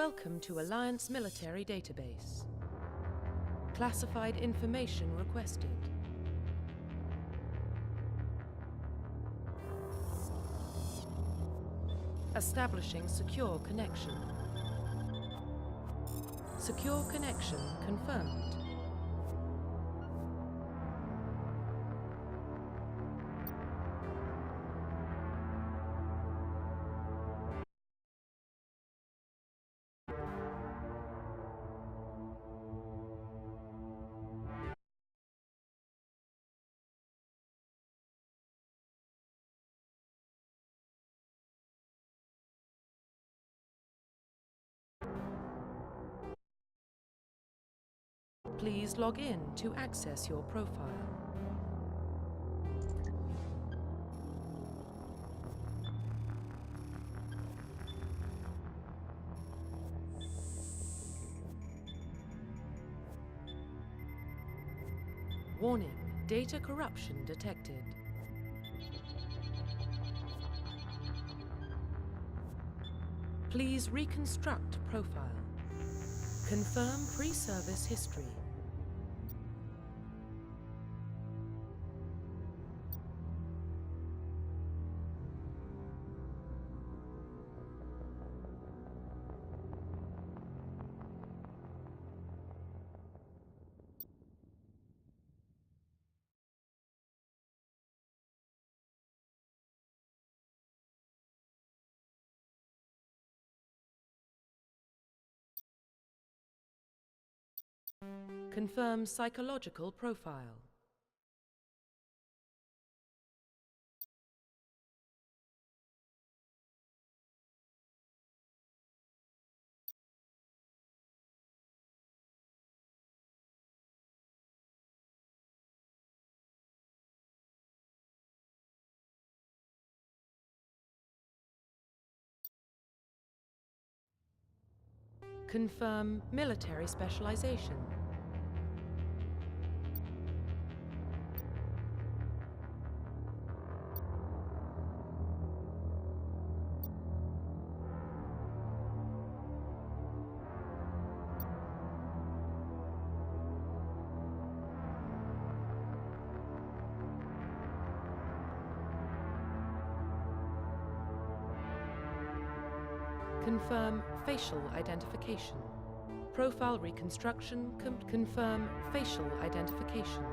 Welcome to Alliance Military Database. Classified information requested. Establishing secure connection. Secure connection confirmed. Please log in to access your profile. Warning, data corruption detected. Please reconstruct profile. Confirm pre-service history. Confirm psychological profile. Confirm military specialization. Confirm facial identification. Profile reconstruction. Confirm facial identification.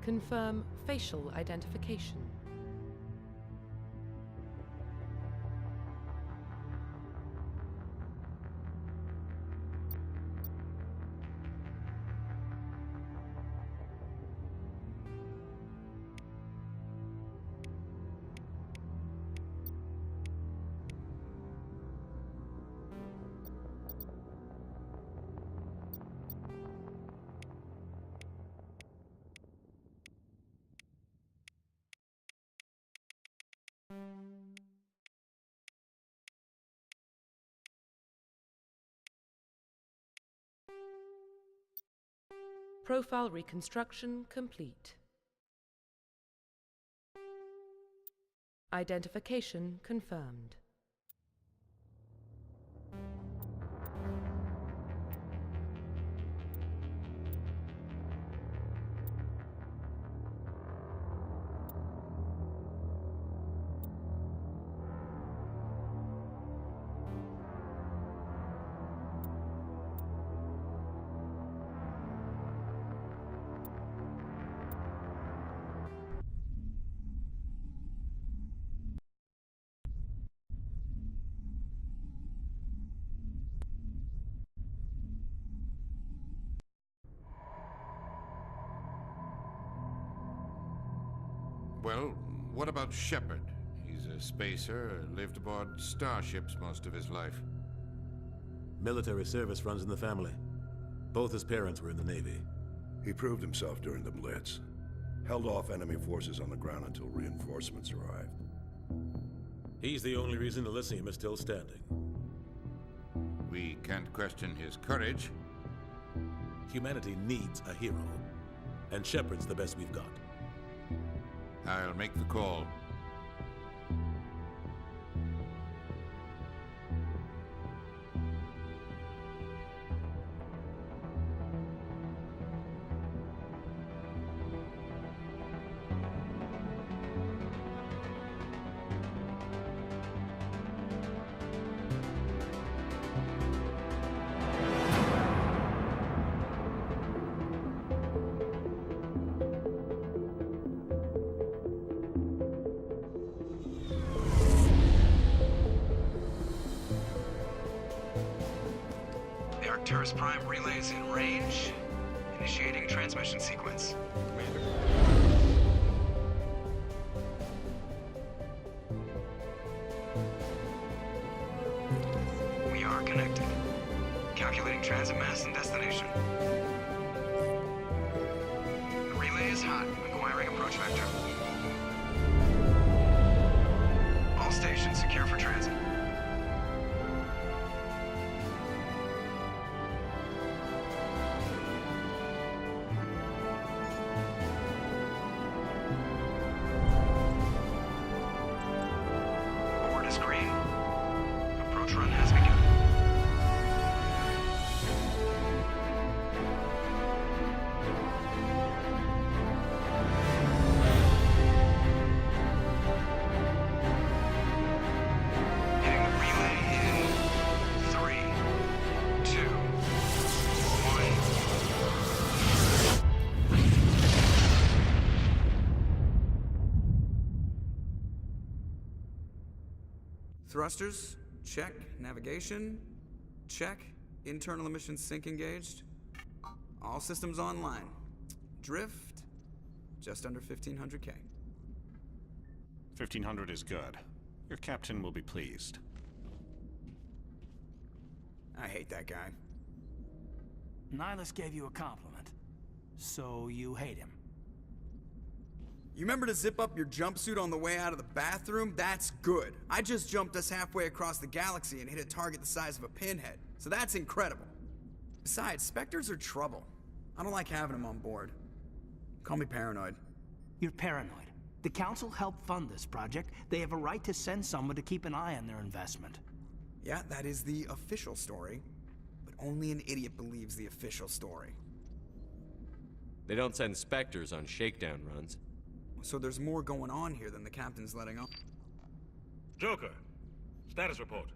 Confirm facial identification. Profile reconstruction complete. Identification confirmed. Well, what about Shepard? He's a spacer, lived aboard starships most of his life. Military service runs in the family. Both his parents were in the Navy. He proved himself during the Blitz. Held off enemy forces on the ground until reinforcements arrived. He's the only reason Elysium is still standing. We can't question his courage. Humanity needs a hero, and Shepard's the best we've got. I'll make the call. The Arcturus Prime relay is in range. Initiating transmission sequence. We are connected. Calculating transit mass and destination. The relay is hot. Acquiring approach vector. All stations secure for transit. Board is green. Approach run has begun. Hitting the relay in 3, 2, 1. Thrusters, check. Navigation, check. Internal emissions sync engaged. All systems online. Drift, just under 1500K. 1500 is good. Your captain will be pleased. I hate that guy. Nihilus gave you a compliment, so you hate him. You remember to zip up your jumpsuit on the way out of the bathroom? That's good. I just jumped us halfway across the galaxy and hit a target the size of a pinhead, so that's incredible. Besides, Spectres are trouble. I don't like having them on board. Call me paranoid. You're paranoid. The Council helped fund this project. They have a right to send someone to keep an eye on their investment. Yeah, that is the official story, but only an idiot believes the official story. They don't send Spectres on shakedown runs. So there's more going on here than the captain's letting on. Joker, status report.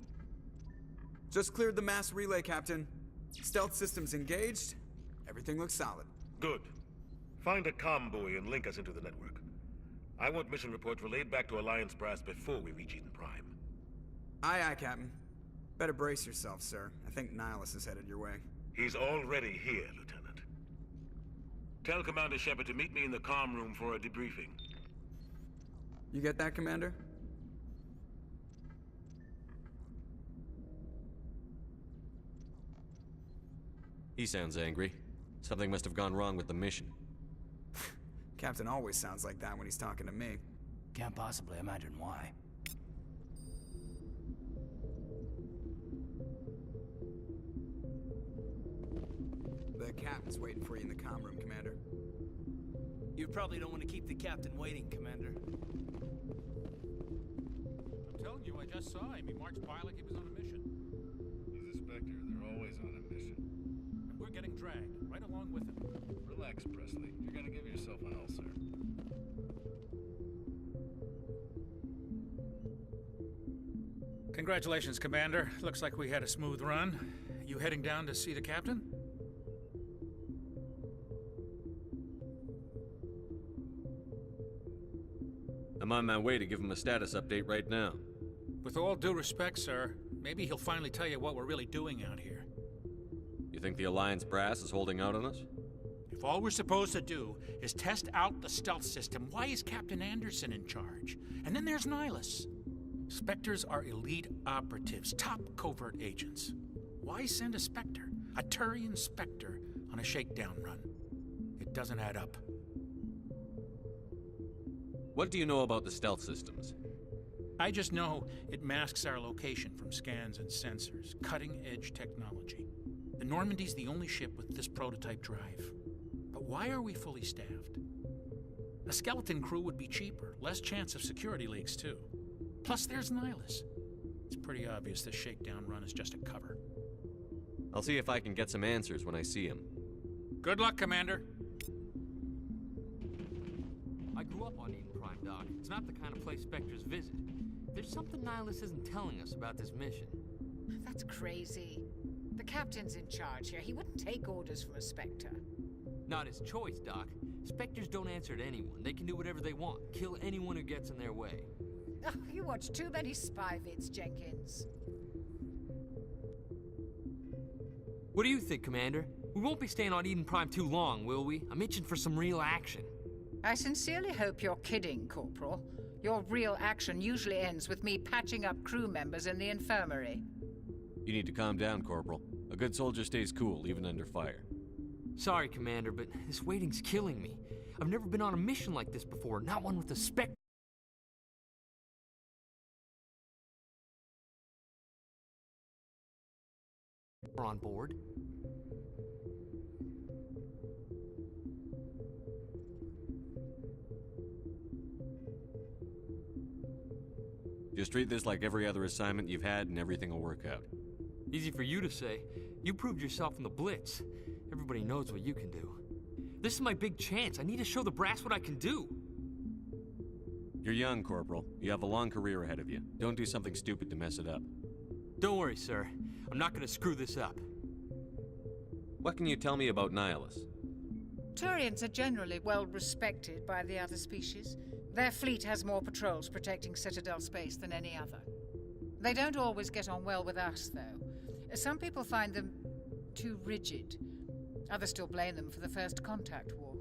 Just cleared the mass relay, Captain. Stealth systems engaged. Everything looks solid. Good. Find a comm buoy and link us into the network. I want mission reports relayed back to Alliance Brass before we reach Eden Prime. Aye, aye, Captain. Better brace yourself, sir. I think Nihilus is headed your way. He's already here, Lieutenant. Tell Commander Shepard to meet me in the comm room for a debriefing. You get that, Commander? He sounds angry. Something must have gone wrong with the mission. Captain always sounds like that when he's talking to me. Can't possibly imagine why. The captain's waiting for you in the comm room, Commander. You probably don't want to keep the captain waiting, Commander. I'm telling you, I just saw him. He marched by like he was on a mission. He's a Spectre. They're always on a mission. And we're getting dragged, right along with him. Relax, Presley. You're gonna give yourself an ulcer. Congratulations, Commander. Looks like we had a smooth run. You heading down to see the captain? I'm on my way to give him a status update right now. With all due respect, sir, maybe he'll finally tell you what we're really doing out here. You think the Alliance Brass is holding out on us? If all we're supposed to do is test out the stealth system, why is Captain Anderson in charge? And then there's Nihilus. Spectres are elite operatives, top covert agents. Why send a Spectre? A Turian Spectre on a shakedown run. It doesn't add up. What do you know about the stealth systems? I just know it masks our location from scans and sensors. Cutting-edge technology. The Normandy's the only ship with this prototype drive. But why are we fully staffed? A skeleton crew would be cheaper, less chance of security leaks too. Plus there's Nihilus. It's pretty obvious this shakedown run is just a cover. I'll see if I can get some answers when I see him. Good luck, Commander. I grew up on Eden Prime, Doc. It's not the kind of place Spectres visit. There's something Nihilus isn't telling us about this mission. That's crazy. The captain's in charge here. He wouldn't take orders from a Spectre. Not his choice, Doc. Spectres don't answer to anyone. They can do whatever they want. Kill anyone who gets in their way. Oh, you watch too many spy vids, Jenkins. What do you think, Commander? We won't be staying on Eden Prime too long, will we? I'm itching for some real action. I sincerely hope you're kidding, Corporal. Your real action usually ends with me patching up crew members in the infirmary. You need to calm down, Corporal. A good soldier stays cool, even under fire. Sorry, Commander, but this waiting's killing me. I've never been on a mission like this before, not one with a Spectre on board. Just treat this like every other assignment you've had and everything will work out. Easy for you to say. You proved yourself in the Blitz. Everybody knows what you can do. This is my big chance. I need to show the brass what I can do. You're young, Corporal. You have a long career ahead of you. Don't do something stupid to mess it up. Don't worry, sir. I'm not gonna screw this up. What can you tell me about Nihilus? Turians are generally well respected by the other species. Their fleet has more patrols protecting Citadel space than any other. They don't always get on well with us, though. Some people find them too rigid. Others still blame them for the First Contact War.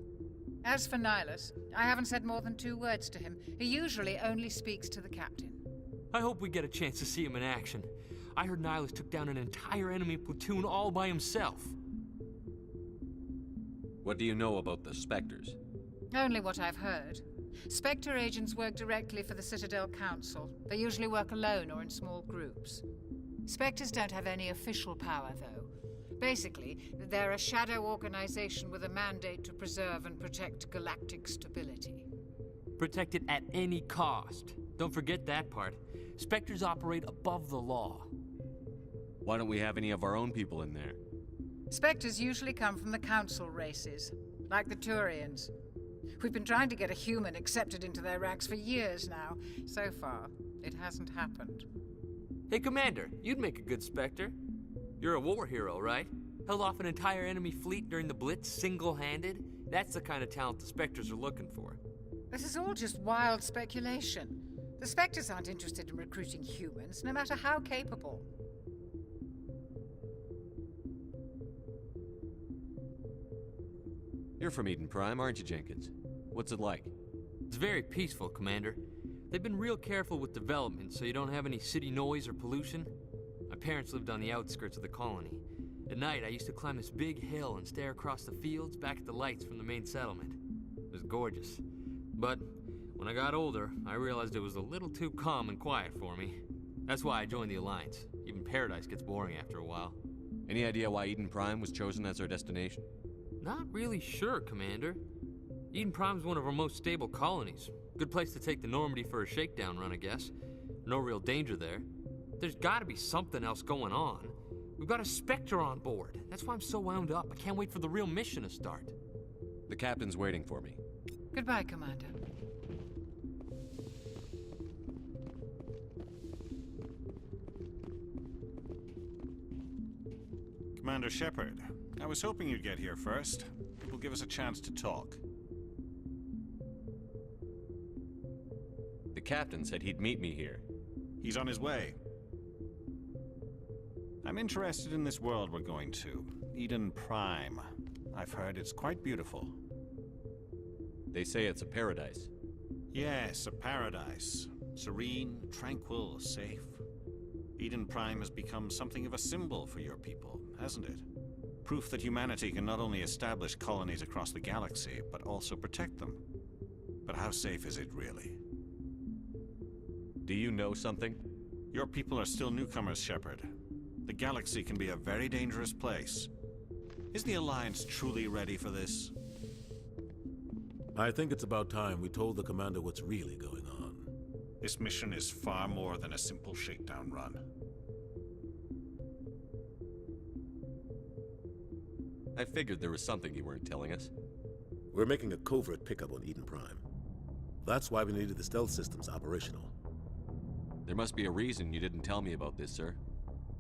As for Nihilus, I haven't said more than 2 words to him. He usually only speaks to the captain. I hope we get a chance to see him in action. I heard Nihilus took down an entire enemy platoon all by himself. What do you know about the Spectres? Only what I've heard. Spectre agents work directly for the Citadel Council. They usually work alone or in small groups. Spectres don't have any official power, though. Basically, they're a shadow organization with a mandate to preserve and protect galactic stability. Protect it at any cost. Don't forget that part. Spectres operate above the law. Why don't we have any of our own people in there? Spectres usually come from the Council races, like the Turians. We've been trying to get a human accepted into their ranks for years now. So far, it hasn't happened. Hey, Commander, you'd make a good Spectre. You're a war hero, right? Held off an entire enemy fleet during the Blitz single-handed? That's the kind of talent the Spectres are looking for. This is all just wild speculation. The Spectres aren't interested in recruiting humans, no matter how capable. You're from Eden Prime, aren't you, Jenkins? What's it like? It's very peaceful, Commander. They've been real careful with development, so you don't have any city noise or pollution. My parents lived on the outskirts of the colony. At night, I used to climb this big hill and stare across the fields back at the lights from the main settlement. It was gorgeous. But when I got older, I realized it was a little too calm and quiet for me. That's why I joined the Alliance. Even Paradise gets boring after a while. Any idea why Eden Prime was chosen as our destination? Not really sure, Commander. Eden Prime's one of our most stable colonies. Good place to take the Normandy for a shakedown run, I guess. No real danger there. There's gotta be something else going on. We've got a Spectre on board. That's why I'm so wound up. I can't wait for the real mission to start. The captain's waiting for me. Goodbye, Commander. Commander Shepard, I was hoping you'd get here first. It will give us a chance to talk. The captain said he'd meet me here. He's on his way. I'm interested in this world we're going to, Eden Prime. I've heard it's quite beautiful. They say it's a paradise. Yes, a paradise. Serene, tranquil, safe. Eden Prime has become something of a symbol for your people, hasn't it? Proof that humanity can not only establish colonies across the galaxy, but also protect them. But how safe is it really? Do you know something? Your people are still newcomers, Shepard. The galaxy can be a very dangerous place. Is the Alliance truly ready for this? I think it's about time we told the Commander what's really going on. This mission is far more than a simple shakedown run. I figured there was something you weren't telling us. We're making a covert pickup on Eden Prime. That's why we needed the stealth systems operational. There must be a reason you didn't tell me about this, sir.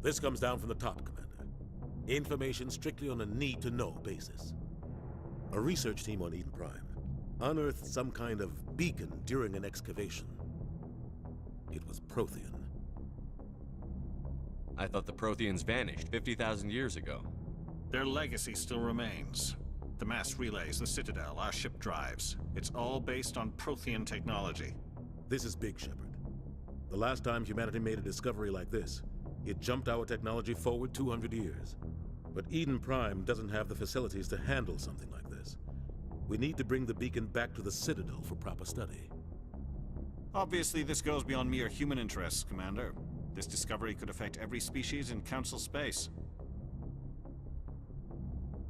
This comes down from the top, Commander. Information strictly on a need-to-know basis. A research team on Eden Prime unearthed some kind of beacon during an excavation. It was Prothean. I thought the Protheans vanished 50,000 years ago. Their legacy still remains. The mass relays, the Citadel, our ship drives. It's all based on Prothean technology. This is big, Shepard. The last time humanity made a discovery like this, it jumped our technology forward 200 years. But Eden Prime doesn't have the facilities to handle something like this. We need to bring the beacon back to the Citadel for proper study. Obviously, this goes beyond mere human interests, Commander. This discovery could affect every species in Council space.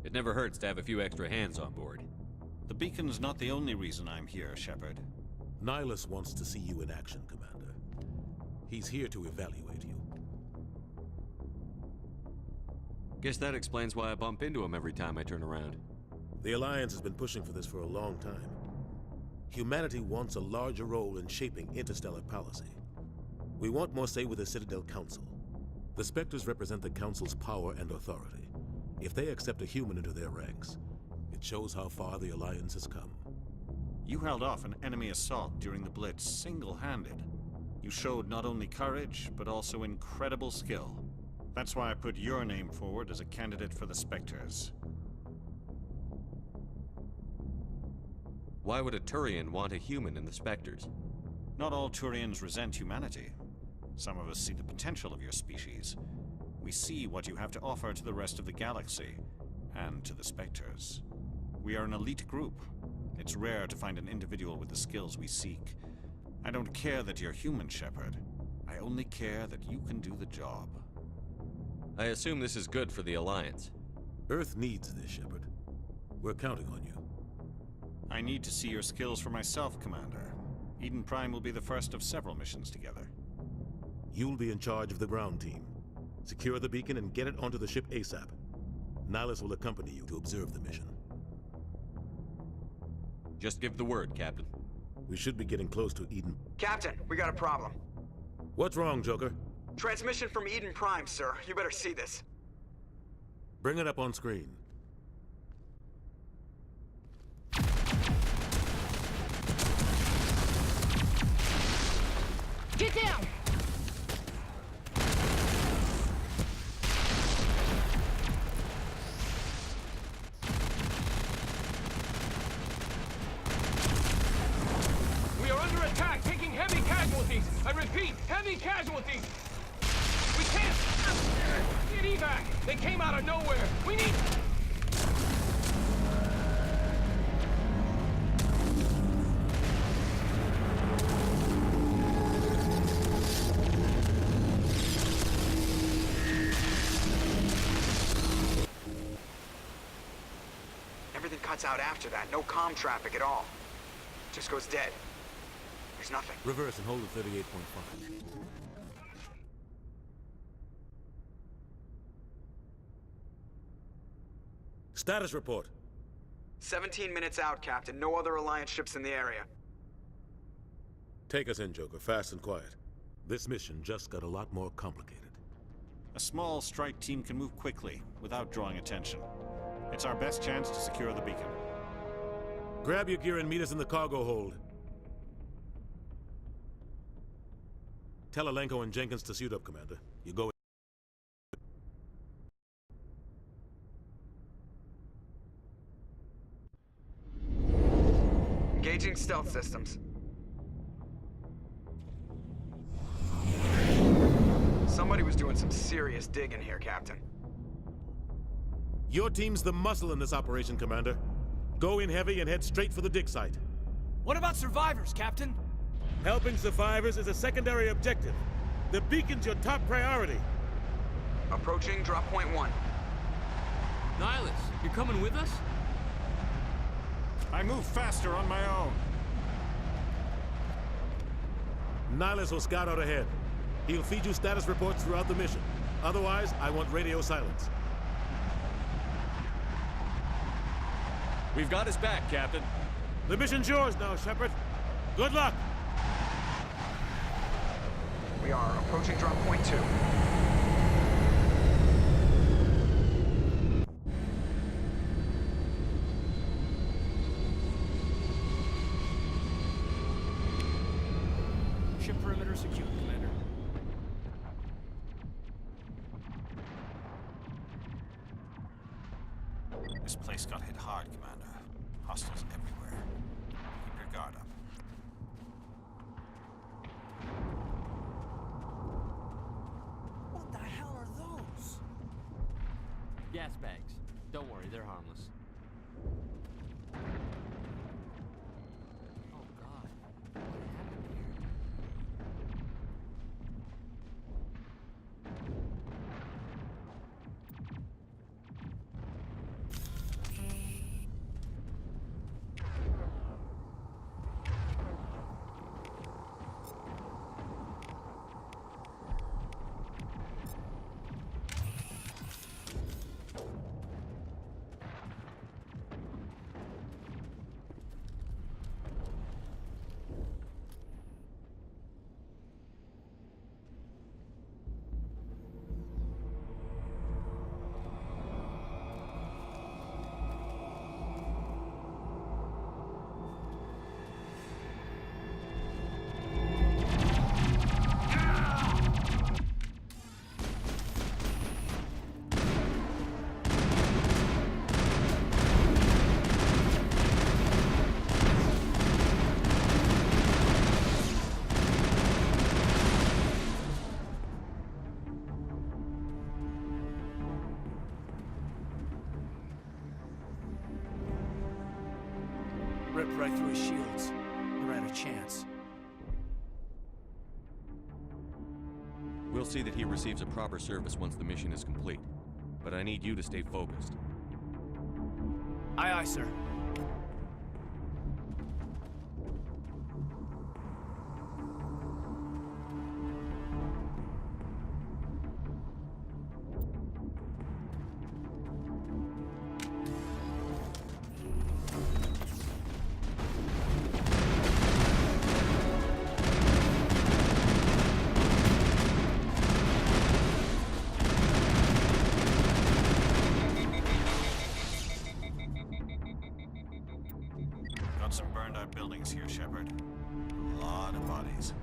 It never hurts to have a few extra hands on board. The beacon's not the only reason I'm here, Shepard. Nihilus wants to see you in action, Commander. He's here to evaluate you. Guess that explains why I bump into him every time I turn around. The Alliance has been pushing for this for a long time. Humanity wants a larger role in shaping interstellar policy. We want more say with the Citadel Council. The Spectres represent the Council's power and authority. If they accept a human into their ranks, it shows how far the Alliance has come. You held off an enemy assault during the Blitz single-handed. You showed not only courage, but also incredible skill. That's why I put your name forward as a candidate for the Spectres. Why would a Turian want a human in the Spectres? Not all Turians resent humanity. Some of us see the potential of your species. We see what you have to offer to the rest of the galaxy, and to the Spectres. We are an elite group. It's rare to find an individual with the skills we seek. I don't care that you're human, Shepard. I only care that you can do the job. I assume this is good for the Alliance. Earth needs this, Shepard. We're counting on you. I need to see your skills for myself, Commander. Eden Prime will be the first of several missions together. You'll be in charge of the ground team. Secure the beacon and get it onto the ship ASAP. Nihilus will accompany you to observe the mission. Just give the word, Captain. We should be getting close to Eden. Captain, we got a problem. What's wrong, Joker? Transmission from Eden Prime, sir. You better see this. Bring it up on screen. Get down! We are under attack, taking heavy casualties. I repeat, heavy casualties. We can't get evac. They came out of nowhere. We need... Everything cuts out after that. No comm traffic at all. Just goes dead. There's nothing. Reverse and hold at 38.5. Status report. 17 minutes out, Captain. No other Alliance ships in the area. Take us in, Joker, fast and quiet. This mission just got a lot more complicated. A small strike team can move quickly, without drawing attention. It's our best chance to secure the beacon. Grab your gear and meet us in the cargo hold. Tell Alenko and Jenkins to suit up, Commander. You go. Engaging stealth systems. Somebody was doing some serious digging here, Captain. Your team's the muscle in this operation, Commander. Go in heavy and head straight for the dig site. What about survivors, Captain? Helping survivors is a secondary objective. The beacon's your top priority. Approaching drop point 1. Nihilus, you're coming with us? I move faster on my own. Nihilus will scout out ahead. He'll feed you status reports throughout the mission. Otherwise, I want radio silence. We've got his back, Captain. The mission's yours now, Shepard. Good luck! We are approaching drop point 2. Ship perimeter secured, Commander. This place got hit hard, Commander. Hostiles everywhere. Keep your guard up. What the hell are those? Gas bags. Don't worry, they're harmless. Oh God, what happened here? Ripped right through his shields. Never had a chance. We'll see that he receives a proper service once the mission is complete. But I need you to stay focused. Aye, aye, sir. Got some burned out buildings here, Shepard. A lot of bodies.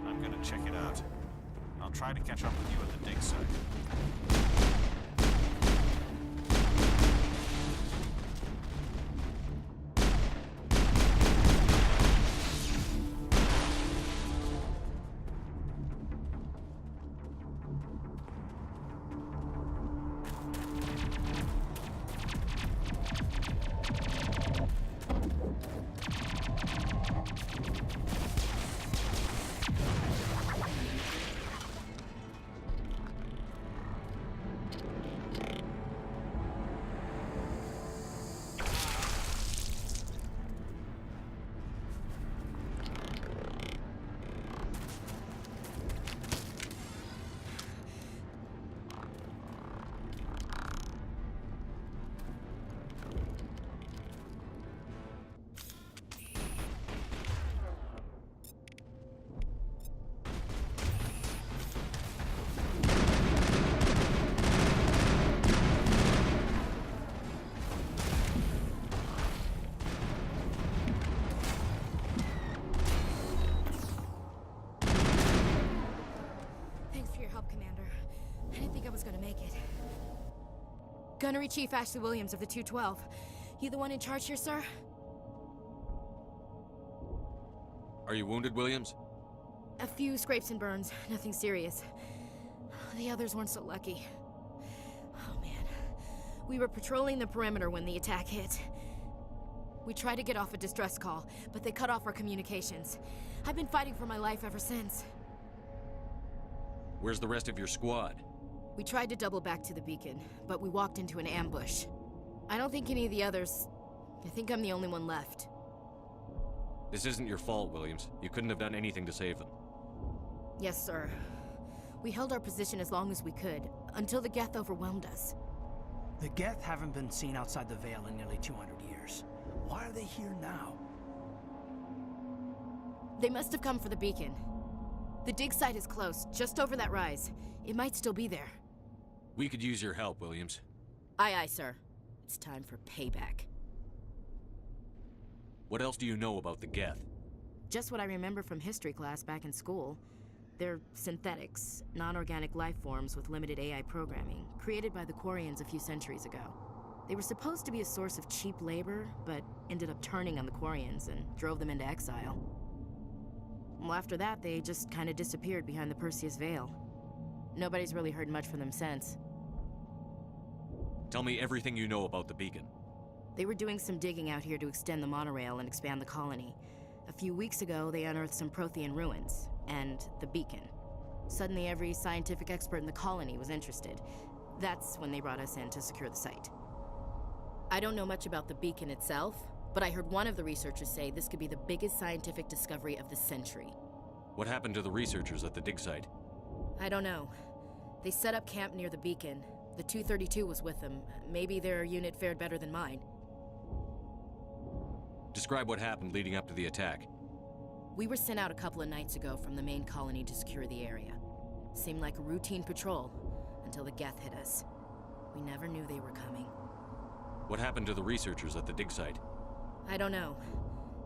I'm gonna check it out. I'll try to catch up with you at the dig site. Gunnery Chief Ashley Williams of the 212. You the one in charge here, sir? Are you wounded, Williams? A few scrapes and burns, nothing serious. The others weren't so lucky. Oh man. We were patrolling the perimeter when the attack hit. We tried to get off a distress call, but they cut off our communications. I've been fighting for my life ever since. Where's the rest of your squad? We tried to double back to the beacon, but we walked into an ambush. I don't think any of the others... I think I'm the only one left. This isn't your fault, Williams. You couldn't have done anything to save them. Yes, sir. We held our position as long as we could, until the Geth overwhelmed us. The Geth haven't been seen outside the Veil in nearly 200 years. Why are they here now? They must have come for the beacon. The dig site is close, just over that rise. It might still be there. We could use your help, Williams. Aye, aye, sir. It's time for payback. What else do you know about the Geth? Just what I remember from history class back in school. They're synthetics, non-organic life forms with limited AI programming, created by the Quarians a few centuries ago. They were supposed to be a source of cheap labor, but ended up turning on the Quarians and drove them into exile. Well, after that, they just kind of disappeared behind the Perseus Veil. Nobody's really heard much from them since. Tell me everything you know about the beacon. They were doing some digging out here to extend the monorail and expand the colony. A few weeks ago, they unearthed some Prothean ruins, and the beacon. Suddenly, every scientific expert in the colony was interested. That's when they brought us in to secure the site. I don't know much about the beacon itself, but I heard one of the researchers say this could be the biggest scientific discovery of the century. What happened to the researchers at the dig site? I don't know. They set up camp near the beacon. The 232 was with them. Maybe their unit fared better than mine. Describe what happened leading up to the attack. We were sent out a couple of nights ago from the main colony to secure the area. Seemed like a routine patrol, until the Geth hit us. We never knew they were coming. What happened to the researchers at the dig site? I don't know.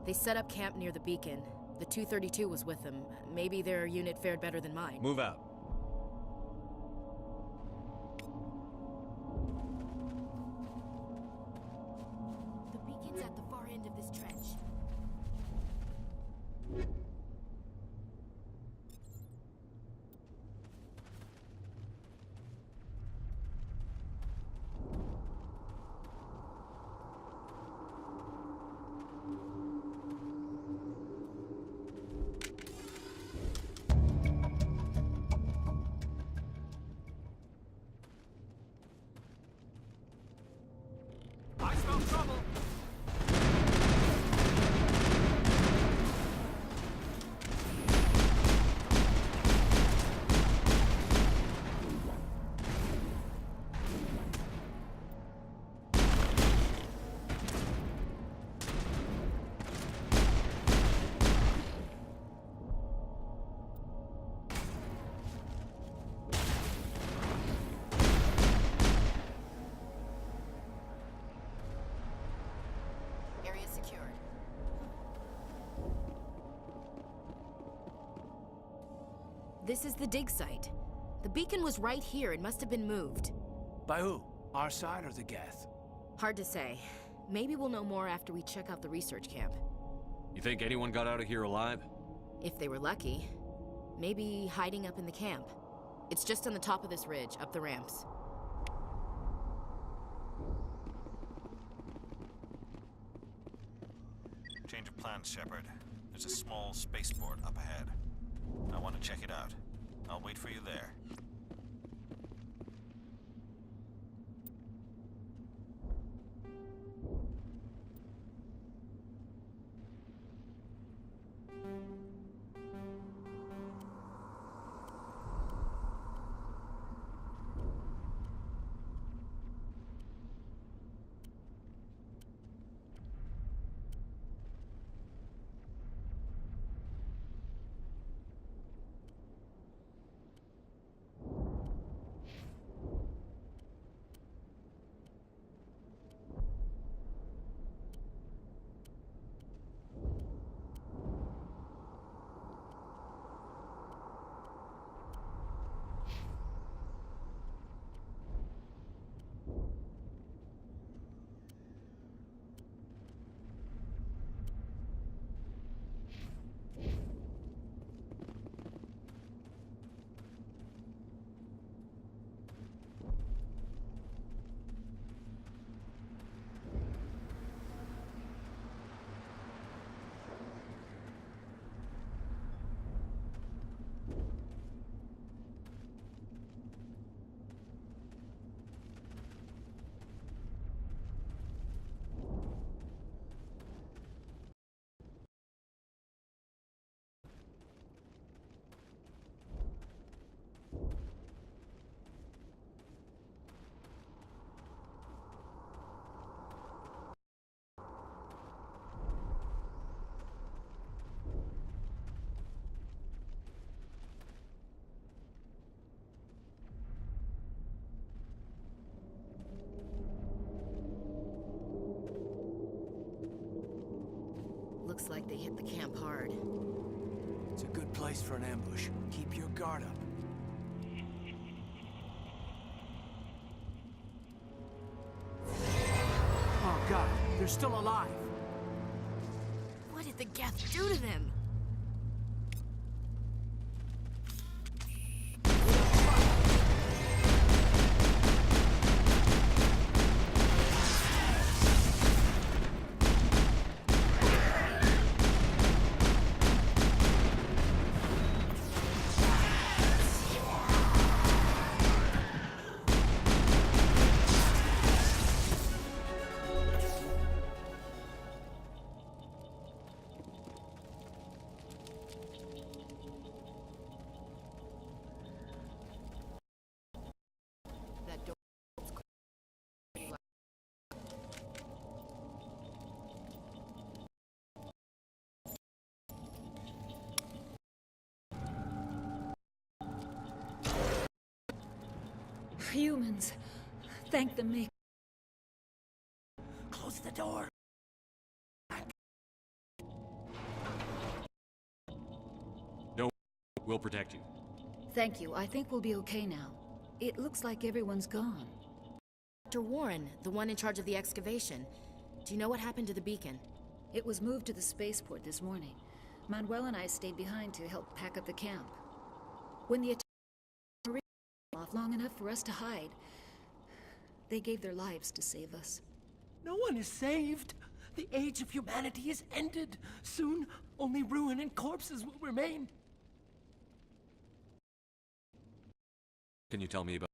They set up camp near the beacon. The 232 was with them. Maybe their unit fared better than mine. Move out. The beacon's at the far end of this trench. I smell trouble. Area secured. This is the dig site. The beacon was right here. It must have been moved. By who? Our side or the Geth? Hard to say. Maybe we'll know more after we check out the research camp. You think anyone got out of here alive? If they were lucky. Maybe hiding up in the camp. It's just on the top of this ridge, up the ramps. Change of plans, Shepard. There's a small spaceport up ahead. I want to check it out. I'll wait for you there. They hit the camp hard. It's a good place for an ambush. Keep your guard up. Oh god, they're still alive. What did the Geth do to them? Humans. Thank the Maker. Close the door. No, we'll protect you. Thank you. I think we'll be okay now. It looks like everyone's gone. Dr. Warren, the one in charge of the excavation. Do you know what happened to the beacon? It was moved to the spaceport this morning. Manuel and I stayed behind to help pack up the camp. When the attack off long enough for us to hide, they gave their lives to save us. No one is saved. The age of humanity is ended. Soon, only ruin and corpses will remain. Can you tell me about...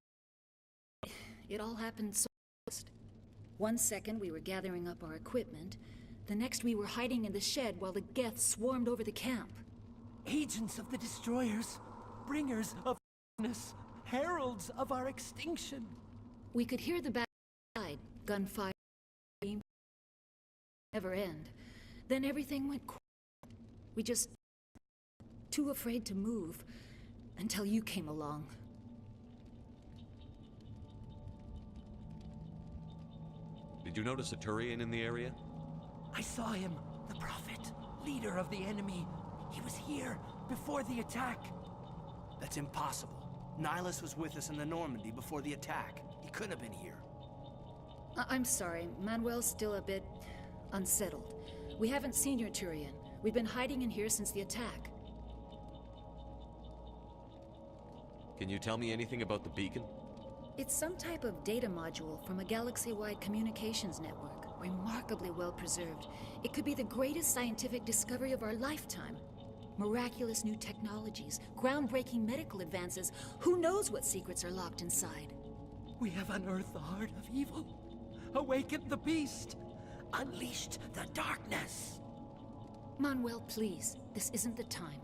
It all happened so fast. 1 second we were gathering up our equipment, the next we were hiding in the shed while the Geth swarmed over the camp. Agents of the Destroyers, bringers of darkness, heralds of our extinction. We could hear the backside, gunfire, never end. Then everything went quiet. We just too afraid to move until you came along. Did you notice a Turian in the area? I saw him, the Prophet, leader of the enemy. He was here before the attack. That's impossible. Nihilus was with us in the Normandy before the attack. He couldn't have been here. I'm sorry, Manuel's still a bit unsettled. We haven't seen your Turian. We've been hiding in here since the attack. Can you tell me anything about the beacon? It's some type of data module from a galaxy-wide communications network, remarkably well preserved. It could be the greatest scientific discovery of our lifetime. Miraculous new technologies, groundbreaking medical advances. Who knows what secrets are locked inside? We have unearthed the heart of evil, awakened the beast, unleashed the darkness. Manuel, please, this isn't the time.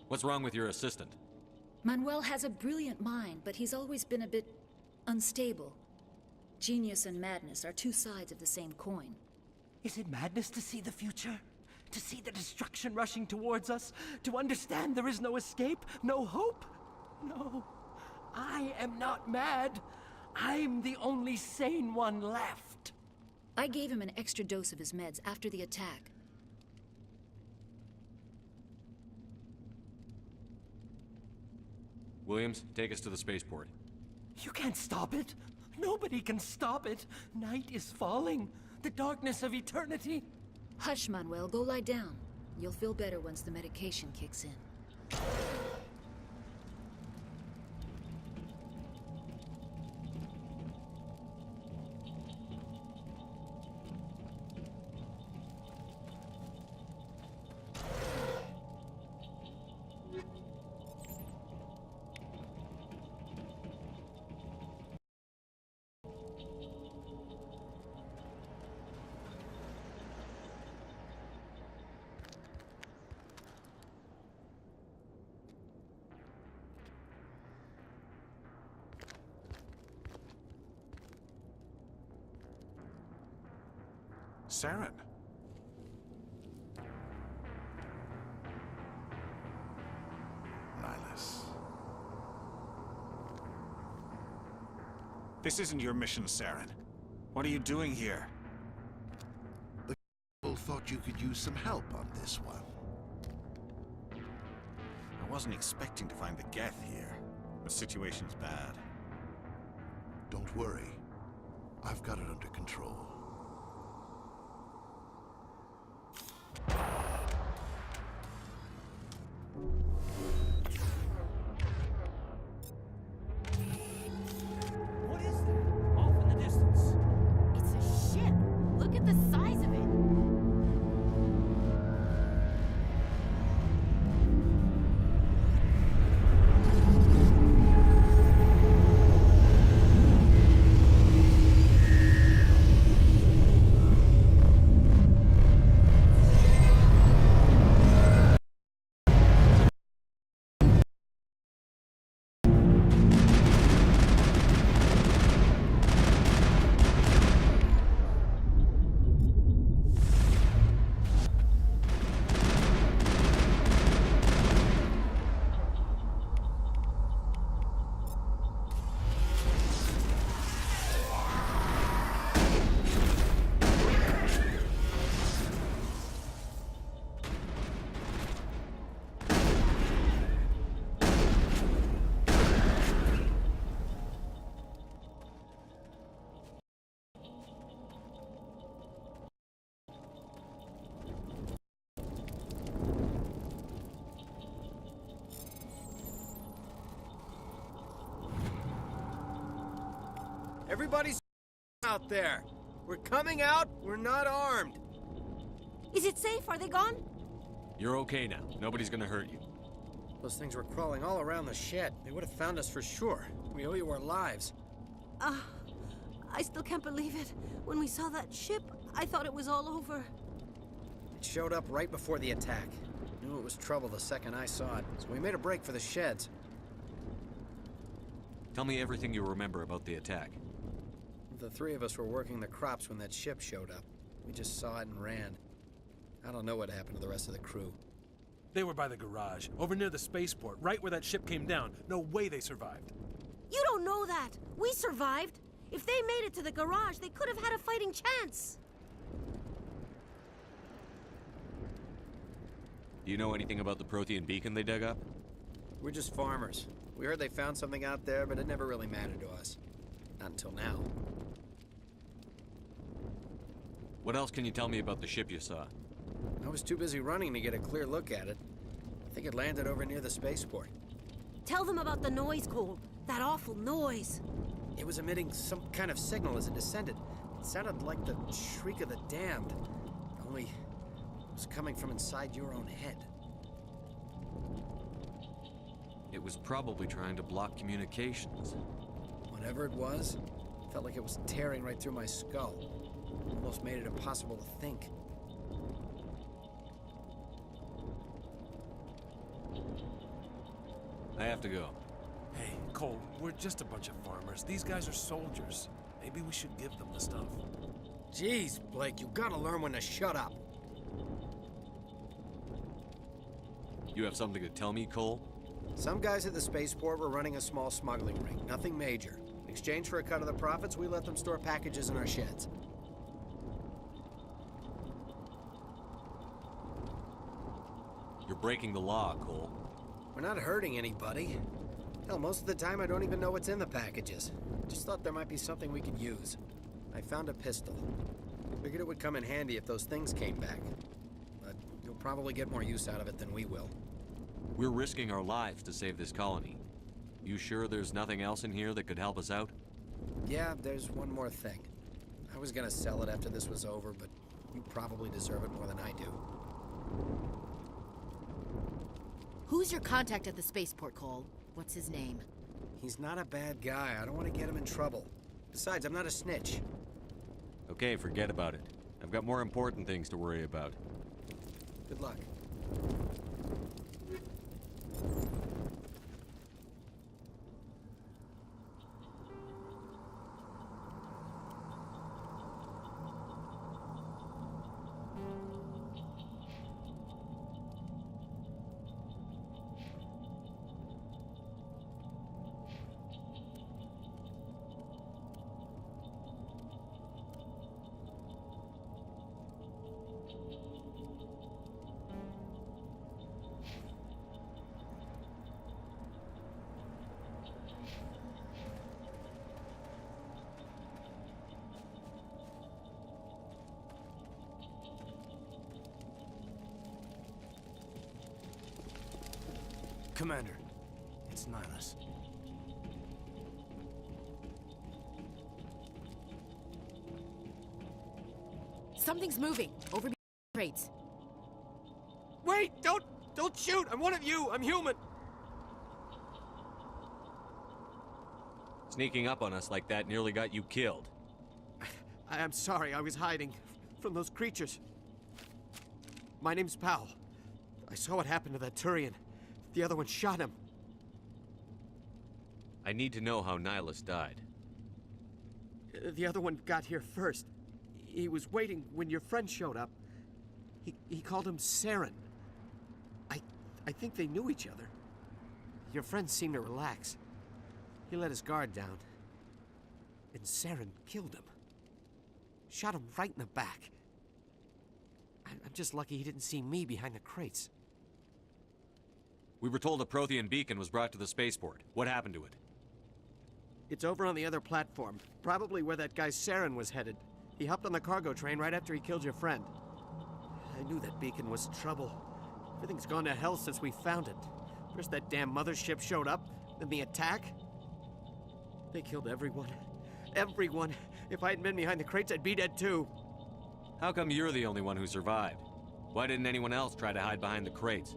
What's wrong with your assistant? Manuel has a brilliant mind, but he's always been a bit unstable. Genius and madness are two sides of the same coin. Is it madness to see the future? To see the destruction rushing towards us? To understand there is no escape? No hope? No. I am not mad. I'm the only sane one left. I gave him an extra dose of his meds after the attack. Williams, take us to the spaceport. You can't stop it. Nobody can stop it. Night is falling. The darkness of eternity. Hush, Manuel. Go lie down. You'll feel better once the medication kicks in. Saren. Nihilus. This isn't your mission, Saren. What are you doing here? The people thought you could use some help on this one. I wasn't expecting to find the Geth here. The situation's bad. Don't worry. I've got it under control. What is that? Off in the distance. It's a ship. Look at the size of it. Everybody's out there. We're coming out. We're not armed. Is it safe? Are they gone? You're okay now. Nobody's gonna hurt you. Those things were crawling all around the shed. They would have found us for sure. We owe you our lives. I still can't believe it. When we saw that ship, I thought it was all over. It showed up right before the attack. Knew it was trouble the second I saw it, so we made a break for the sheds. Tell me everything you remember about the attack. The three of us were working the crops when that ship showed up. We just saw it and ran. I don't know what happened to the rest of the crew. They were by the garage, over near the spaceport, right where that ship came down. No way they survived. You don't know that. We survived. If they made it to the garage, they could have had a fighting chance. Do you know anything about the Prothean beacon they dug up? We're just farmers. We heard they found something out there, but it never really mattered to us. Not until now. What else can you tell me about the ship you saw? I was too busy running to get a clear look at it. I think it landed over near the spaceport. Tell them about the noise, Cole. That awful noise. It was emitting some kind of signal as it descended. It sounded like the shriek of the damned. Only it was coming from inside your own head. It was probably trying to block communications. Whatever it was, it felt like it was tearing right through my skull. Almost made it impossible to think. I have to go. Hey, Cole, we're just a bunch of farmers. These guys are soldiers. Maybe we should give them the stuff. Jeez, Blake, you gotta learn when to shut up. You have something to tell me, Cole? Some guys at the spaceport were running a small smuggling ring, nothing major. In exchange for a cut of the profits, we let them store packages in our sheds. You're breaking the law, Cole. We're not hurting anybody. Hell, most of the time I don't even know what's in the packages. Just thought there might be something we could use. I found a pistol. Figured it would come in handy if those things came back. But you'll probably get more use out of it than we will. We're risking our lives to save this colony. You sure there's nothing else in here that could help us out? Yeah, there's one more thing. I was gonna sell it after this was over, but you probably deserve it more than I do. Who's your contact at the spaceport, Cole? What's his name? He's not a bad guy. I don't want to get him in trouble. Besides, I'm not a snitch. Okay, forget about it. I've got more important things to worry about. Good luck. Commander, it's Nihilus. Something's moving over crates. Wait! Don't shoot! I'm one of you! I'm human! Sneaking up on us like that nearly got you killed. I'm sorry, I was hiding from those creatures. My name's Powell. I saw what happened to that Turian. The other one shot him. I need to know how Nihilus died. The other one got here first. He was waiting when your friend showed up. He called him Saren. I think they knew each other. Your friend seemed to relax. He let his guard down. And Saren killed him. Shot him right in the back. I'm just lucky he didn't see me behind the crates. We were told a Prothean beacon was brought to the spaceport. What happened to it? It's over on the other platform. Probably where that guy Saren was headed. He hopped on the cargo train right after he killed your friend. I knew that beacon was trouble. Everything's gone to hell since we found it. First that damn mothership showed up, then the attack. They killed everyone. Everyone. If I hadn't been behind the crates, I'd be dead too. How come you're the only one who survived? Why didn't anyone else try to hide behind the crates?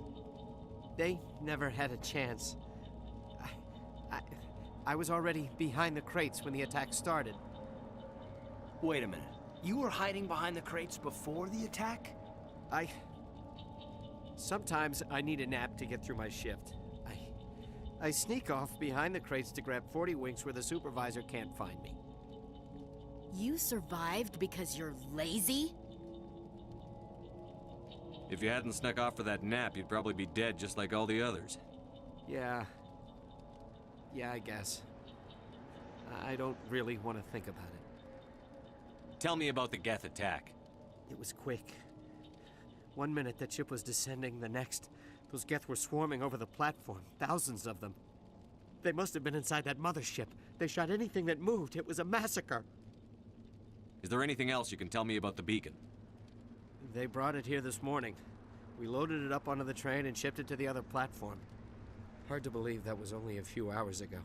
They never had a chance. I was already behind the crates when the attack started. Wait a minute. You were hiding behind the crates before the attack? Sometimes I need a nap to get through my shift. I sneak off behind the crates to grab 40 winks where the supervisor can't find me. You survived because you're lazy? If you hadn't snuck off for that nap, you'd probably be dead just like all the others. Yeah, I guess. I don't really want to think about it. Tell me about the Geth attack. It was quick. 1 minute that ship was descending, the next, those Geth were swarming over the platform, thousands of them. They must have been inside that mothership. They shot anything that moved. It was a massacre. Is there anything else you can tell me about the beacon? They brought it here this morning. We loaded it up onto the train and shipped it to the other platform. Hard to believe that was only a few hours ago.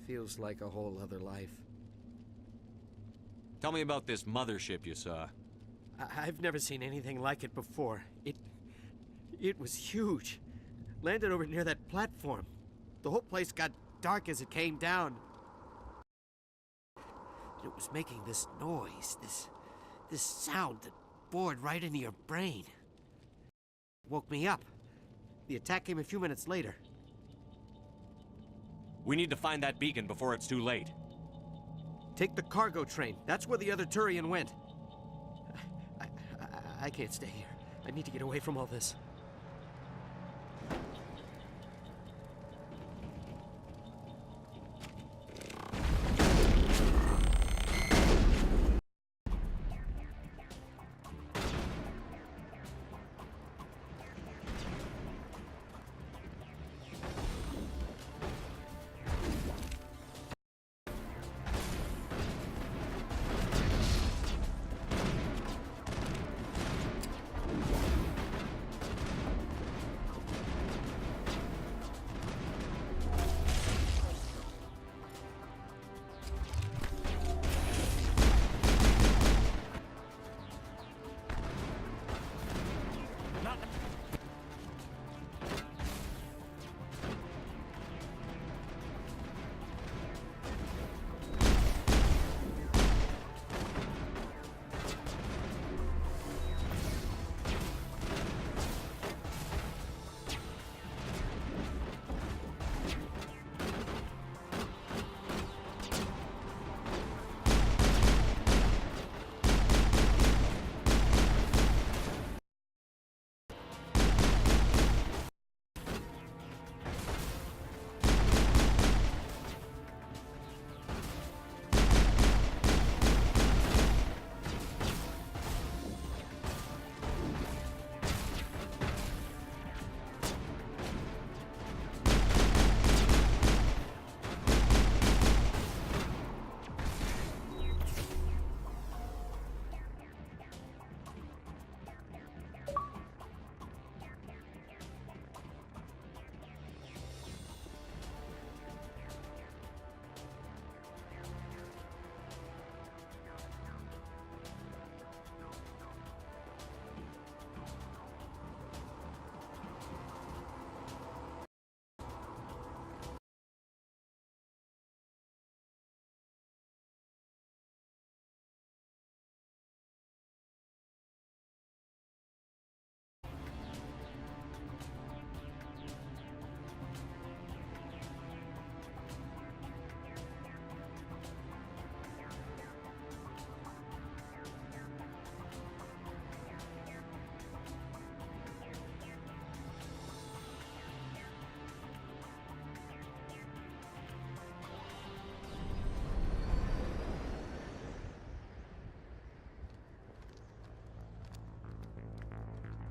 Feels like a whole other life. Tell me about this mothership you saw. I've never seen anything like it before. It was huge. Landed over near that platform. The whole place got dark as it came down. It was making this noise, this sound that bored right into your brain. Woke me up. The attack came a few minutes later. We need to find that beacon before it's too late. Take the cargo train. That's where the other Turian went. I can't stay here. I need to get away from all this.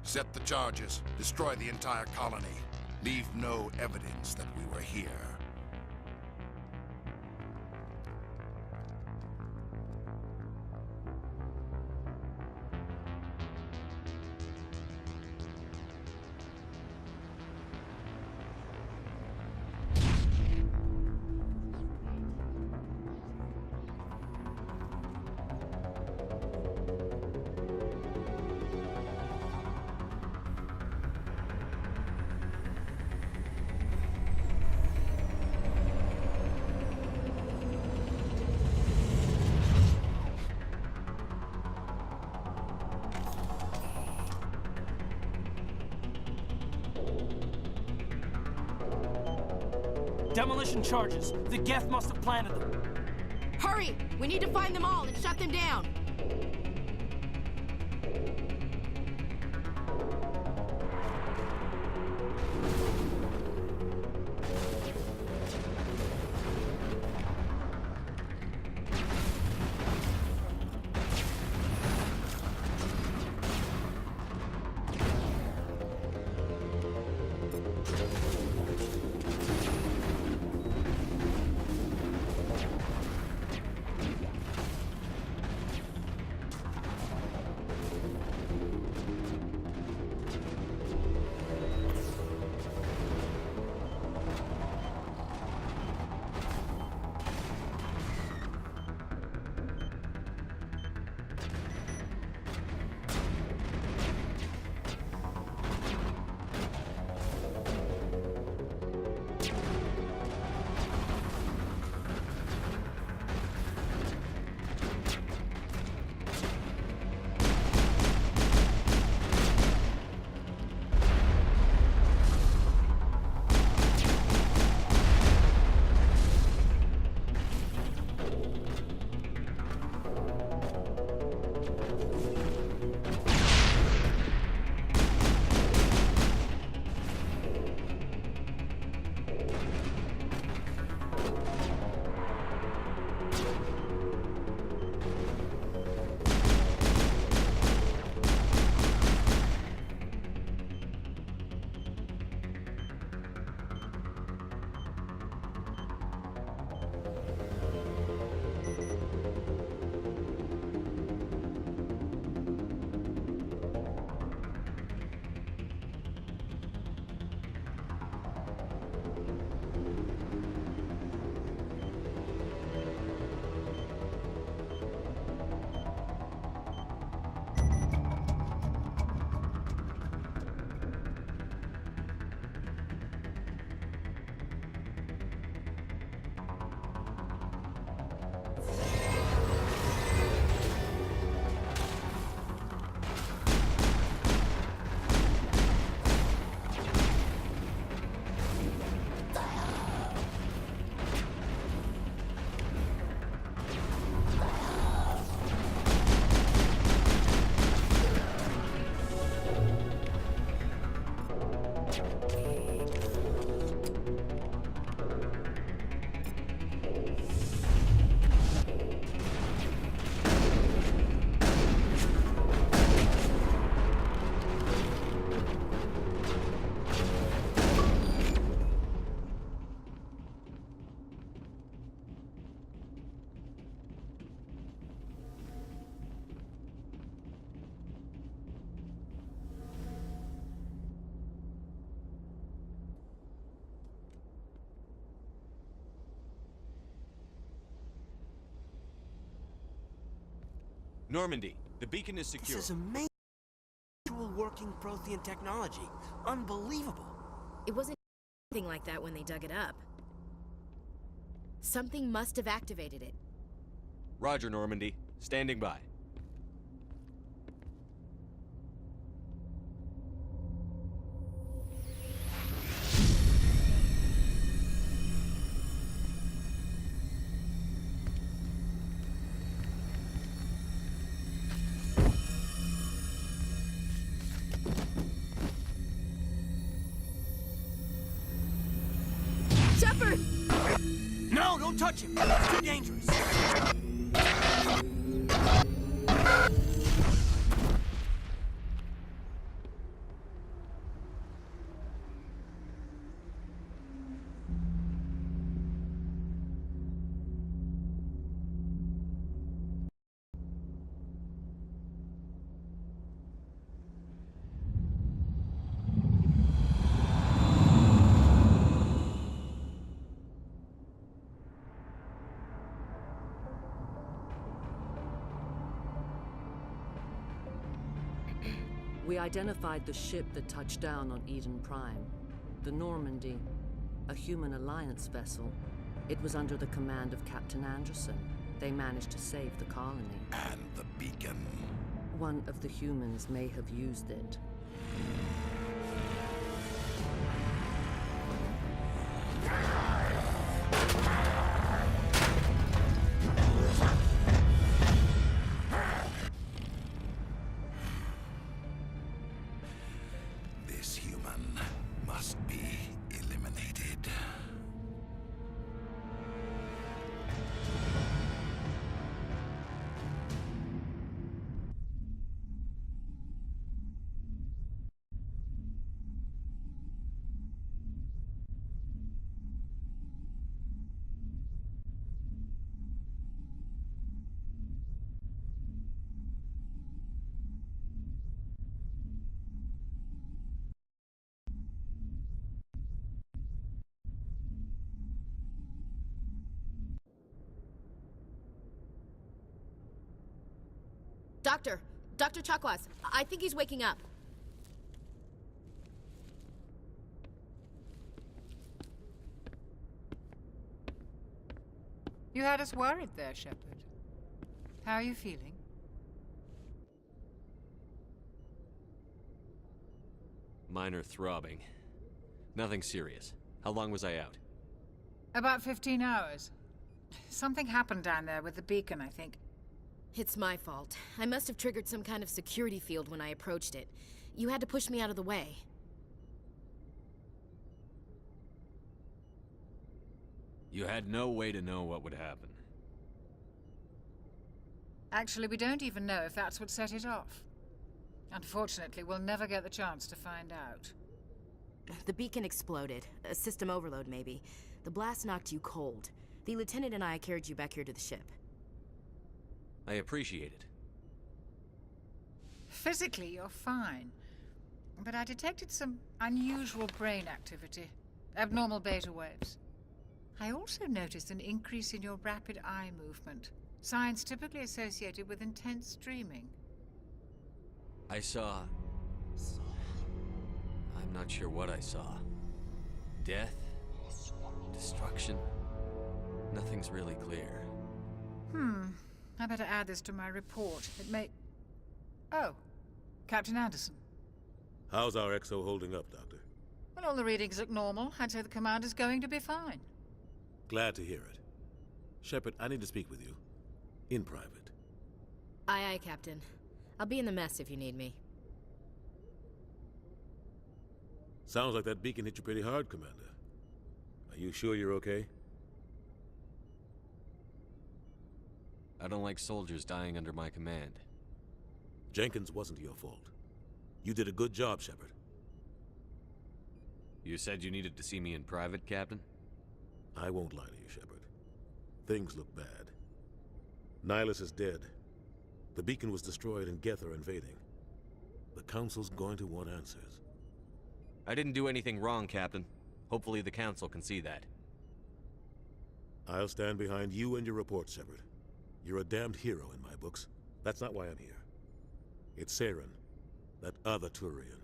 Set the charges. Destroy the entire colony. Leave no evidence that we were here. Demolition charges. The Geth must have planted them. Hurry! We need to find them all and shut them down. Normandy, the beacon is secure. This is amazing. Actual working Prothean technology. Unbelievable. It wasn't anything like that when they dug it up. Something must have activated it. Roger, Normandy. Standing by. Shepard! No, don't touch him. It's too dangerous. We identified the ship that touched down on Eden Prime. The Normandy, a human alliance vessel. It was under the command of Captain Anderson. They managed to save the colony. And the beacon. One of the humans may have used it. This human must be eliminated. Dr. Chakwas, I think he's waking up. You had us worried there, Shepard. How are you feeling? Minor throbbing. Nothing serious. How long was I out? About 15 hours. Something happened down there with the beacon, I think. It's my fault. I must have triggered some kind of security field when I approached it. You had to push me out of the way. You had no way to know what would happen. Actually, we don't even know if that's what set it off. Unfortunately, we'll never get the chance to find out. The beacon exploded. A system overload, maybe. The blast knocked you cold. The lieutenant and I carried you back here to the ship. I appreciate it. Physically, you're fine. But I detected some unusual brain activity. Abnormal beta waves. I also noticed an increase in your rapid eye movement. Signs typically associated with intense dreaming. I saw... I'm not sure what I saw. Death? Destruction? Nothing's really clear. I better add this to my report. It may... Oh, Captain Anderson. How's our XO holding up, Doctor? Well, all the readings look normal. I'd say the commander's going to be fine. Glad to hear it. Shepard, I need to speak with you. In private. Aye, Captain. I'll be in the mess if you need me. Sounds like that beacon hit you pretty hard, Commander. Are you sure you're okay? I don't like soldiers dying under my command. Jenkins wasn't your fault. You did a good job, Shepard. You said you needed to see me in private, Captain? I won't lie to you, Shepard. Things look bad. Nihilus is dead. The beacon was destroyed and Geth are invading. The Council's going to want answers. I didn't do anything wrong, Captain. Hopefully the Council can see that. I'll stand behind you and your report, Shepard. You're a damned hero in my books. That's not why I'm here. It's Saren, that other Turian.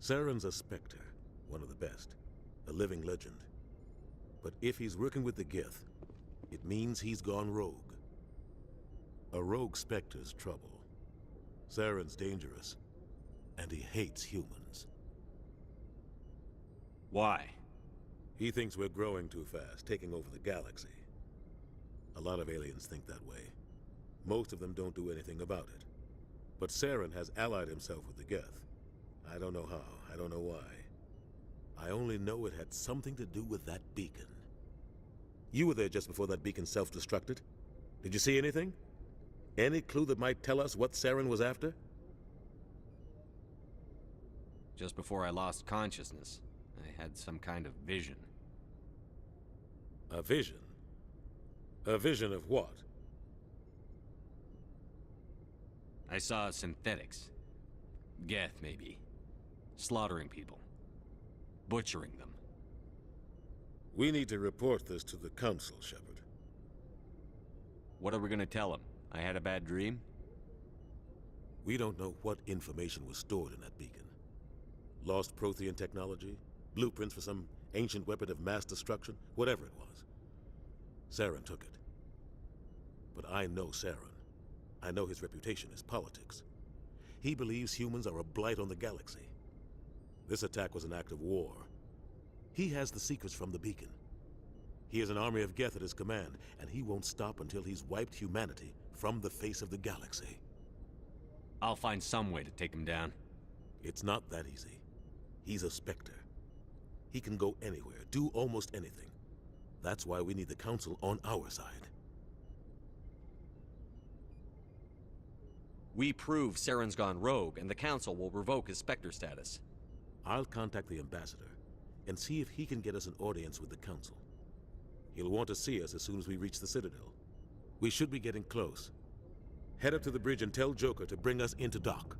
Saren's a Spectre, one of the best, a living legend. But if he's working with the Geth, it means he's gone rogue. A rogue Spectre's trouble. Saren's dangerous, and he hates humans. Why? He thinks we're growing too fast, taking over the galaxy. A lot of aliens think that way. Most of them don't do anything about it. But Saren has allied himself with the Geth. I don't know how, I don't know why. I only know it had something to do with that beacon. You were there just before that beacon self-destructed. Did you see anything? Any clue that might tell us what Saren was after? Just before I lost consciousness, I had some kind of vision. A vision? A vision of what? I saw synthetics. Geth, maybe. Slaughtering people. Butchering them. We need to report this to the Council, Shepard. What are we gonna tell them? I had a bad dream? We don't know what information was stored in that beacon. Lost Prothean technology, blueprints for some ancient weapon of mass destruction, whatever it was. Saren took it. But I know Saren. I know his reputation is politics. He believes humans are a blight on the galaxy. This attack was an act of war. He has the secrets from the beacon. He has an army of Geth at his command, and he won't stop until he's wiped humanity from the face of the galaxy. I'll find some way to take him down. It's not that easy. He's a Spectre. He can go anywhere, do almost anything. That's why we need the Council on our side. We prove Saren's gone rogue, and the Council will revoke his Spectre status. I'll contact the Ambassador and see if he can get us an audience with the Council. He'll want to see us as soon as we reach the Citadel. We should be getting close. Head up to the bridge and tell Joker to bring us into dock.